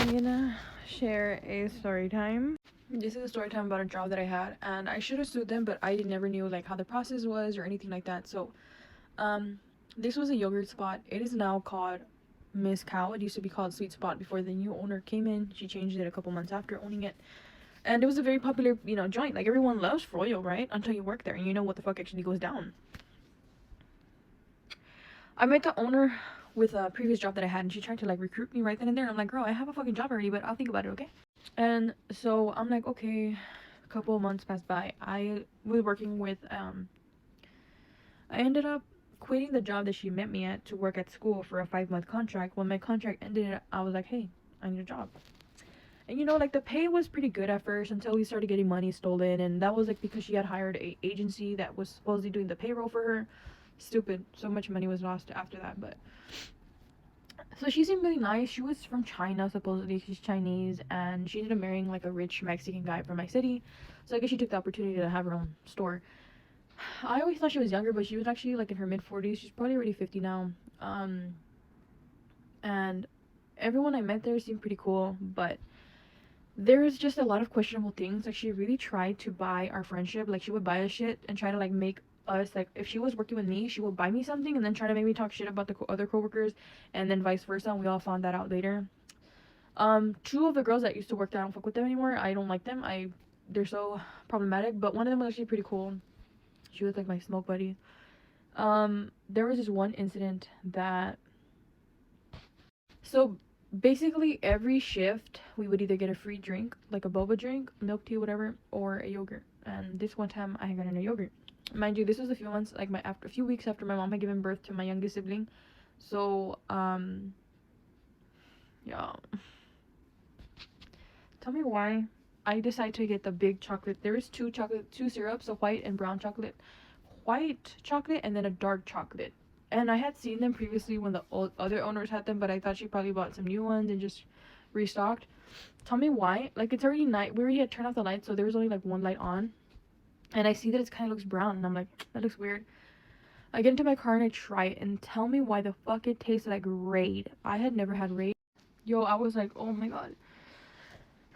I'm gonna share a story time. This is a story time about a job that I had, and I should have sued them, but I never knew like how the process was or anything like that. So, um, this was a yogurt spot. It is now called Miss Cow. It used to be called Sweet Spot before the new owner came in. She changed it a couple months after owning it, and it was a very popular, joint. Like everyone loves Froyo, right? Until you work there and you know what the fuck actually goes down. I met the owner with a previous job that I had, and she tried to like recruit me right then and there. I'm like, girl, I have a fucking job already, but I'll think about it, okay? And so I'm like, okay. A couple of months passed by. I was working with I ended up quitting the job that she met me at to work at school for a 5-month contract. When my contract ended, I was like, hey, I need a job. And like the pay was pretty good at first until we started getting money stolen, and that was like because she had hired a agency that was supposedly doing the payroll for her. Stupid. So much money was lost after that, but so she seemed really nice. She was from China, supposedly. She's Chinese, and she ended up marrying like a rich Mexican guy from my city. So I guess she took the opportunity to have her own store. I always thought she was younger, but she was actually like in her mid-40s. She's probably already 50 now. And everyone I met there seemed pretty cool, but there was just a lot of questionable things. Like she really tried to buy our friendship. Like she would buy us shit and try to like make us, like if she was working with me, she would buy me something and then try to make me talk shit about the other coworkers, and then vice versa. And we all found that out later. Two of the girls that used to work there, I don't fuck with them anymore. I don't like them. They're so problematic. But one of them was actually pretty cool. She was like my smoke buddy. There was this one incident that, so basically every shift we would either get a free drink, like a boba drink, milk tea, whatever, or a yogurt. And this one time I got in a yogurt. Mind you, this was a few months, like a few weeks after my mom had given birth to my youngest sibling. So yeah. Tell me why I decided to get the big chocolate. There is two syrups, a white and brown chocolate. White chocolate and then a dark chocolate. And I had seen them previously when the other owners had them, but I thought she probably bought some new ones and just restocked. Tell me why. Like, it's already night. We already had turned off the lights, so there was only like one light on. And I see that it kind of looks brown, and I'm like, that looks weird. I get into my car and I try it, and tell me why the fuck it tastes like Raid. I had never had Raid. Yo, I was like, oh my god.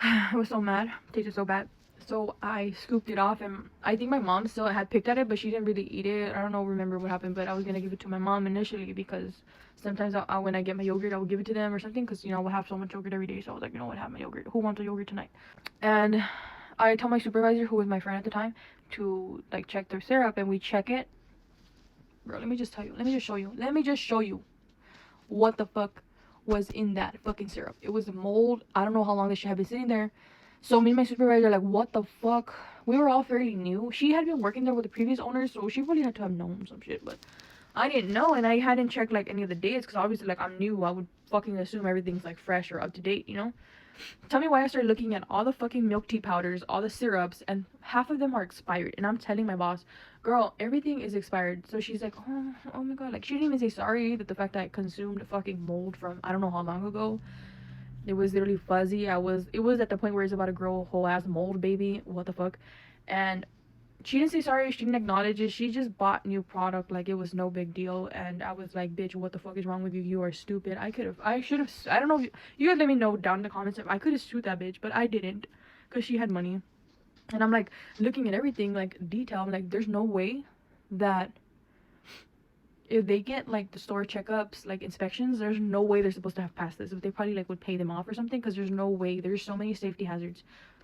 I was so mad. It tasted so bad. So I scooped it off, and I think my mom still had picked at it, but she didn't really eat it. I don't remember what happened, but I was gonna give it to my mom initially because sometimes when I get my yogurt, I will give it to them or something, because we'll have so much yogurt every day. So I was like, what, have my yogurt. Who wants a yogurt tonight? And I tell my supervisor, who was my friend at the time, to like check their syrup, and we check it. Bro, let me just tell you. Let me just show you. Let me just show you what the fuck was in that fucking syrup. It was mold. I don't know how long this shit had been sitting there. So me and my supervisor like, what the fuck? We were all fairly new. She had been working there with the previous owners, so she really had to have known some shit, but I didn't know, and I hadn't checked like any of the dates, because obviously like I'm new. I would fucking assume everything's like fresh or up to date, Tell me why I started looking at all the fucking milk tea powders, all the syrups, and half of them are expired. And I'm telling my boss, girl, everything is expired. So she's like, oh my god. Like, she didn't even say sorry that the fact that I consumed fucking mold from I don't know how long ago. It was literally fuzzy. It was at the point where it's about to grow a whole ass mold baby. What the fuck? And she didn't say sorry. She didn't acknowledge it. She just bought new product like it was no big deal. And I was like, bitch, what the fuck is wrong with you? You are stupid. I should have, I don't know if you guys let me know down in the comments if I could have sued that bitch, but I didn't, because she had money. And I'm like looking at everything like detail. I'm like, there's no way that if they get like the store checkups, like inspections, there's no way they're supposed to have passed this. If they probably like would pay them off or something, because there's no way. There's so many safety hazards.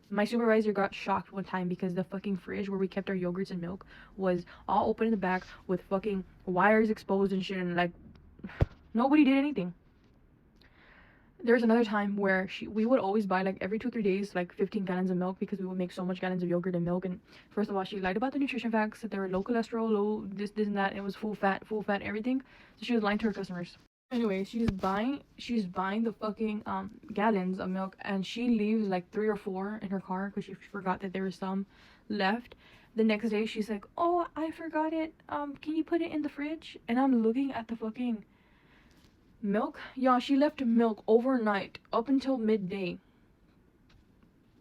My supervisor got shocked one time because the fucking fridge where we kept our yogurts and milk was all open in the back with fucking wires exposed and shit, and like nobody did anything. There's another time where we would always buy like every 2-3 days like 15 gallons of milk, because we would make so much gallons of yogurt and milk. And first of all, she lied about the nutrition facts, that they were low cholesterol, low this and that, and it was full fat everything. So she was lying to her customers. Anyway, she's buying the fucking gallons of milk, and she leaves like 3 or 4 in her car because she forgot that there was some left. The next day she's like, oh, I forgot it, can you put it in the fridge? And I'm looking at the fucking milk. Yeah, she left milk overnight up until midday.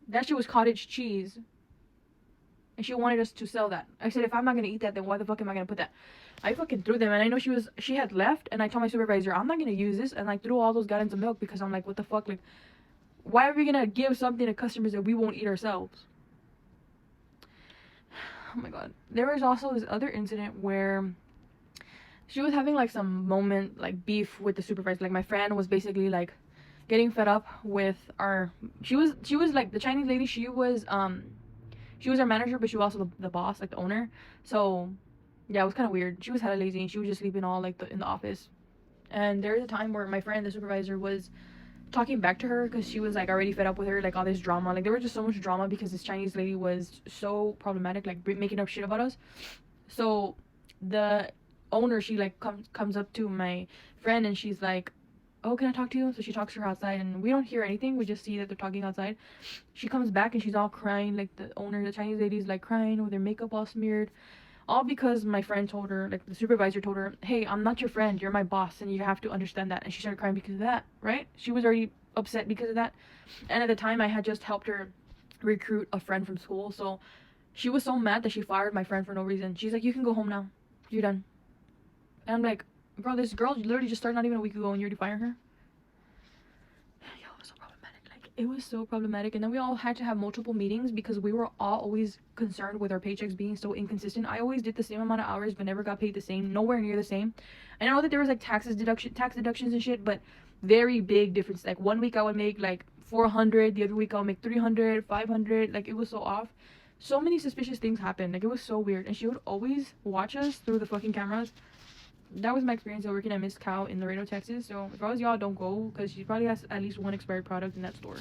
That shit was cottage cheese, and she wanted us to sell that. I said, if I'm not gonna eat that, then why the fuck am I gonna put that? I fucking threw them, and I know she had left, and I told my supervisor, I'm not gonna use this, and like threw all those gallons of milk, because I'm like, what the fuck, like, why are we gonna give something to customers that we won't eat ourselves? Oh my god. There was also this other incident where she was having like some moment like beef with the supervisor. Like my friend was basically like getting fed up with our she was like the Chinese lady. She was our manager, but she was also the boss, like the owner. So yeah, it was kind of weird. She was hella lazy and she was just sleeping all like in the office. And there was a time where my friend, the supervisor, was talking back to her because she was like already fed up with her, like all this drama. Like there was just so much drama because this Chinese lady was so problematic, like making up shit about us. So the owner, she like comes up to my friend and she's like, "Oh, can I talk to you?" So she talks to her outside and we don't hear anything. We just see that they're talking outside. She comes back and she's all crying, like the owner, the Chinese lady's like crying with her makeup all smeared. All because my friend told her, like the supervisor told her, "Hey, I'm not your friend, you're my boss and you have to understand that." And she started crying because of that, right? She was already upset because of that. And at the time I had just helped her recruit a friend from school, so she was so mad that she fired my friend for no reason. She's like, "You can go home now. You're done." And I'm like, "Bro, this girl literally just started not even a week ago and you already fired her?" Yo, it was so problematic. Like, it was so problematic. And then we all had to have multiple meetings because we were all always concerned with our paychecks being so inconsistent. I always did the same amount of hours but never got paid the same, nowhere near the same. And I know that there was like tax deductions and shit, but very big difference. Like one week I would make like 400, the other week I would make 300, 500. Like it was so off. So many suspicious things happened. Like it was so weird. And she would always watch us through the fucking cameras. That was my experience of working at Miss Cow in Laredo, Texas. So if I was y'all, don't go because she probably has at least one expired product in that store.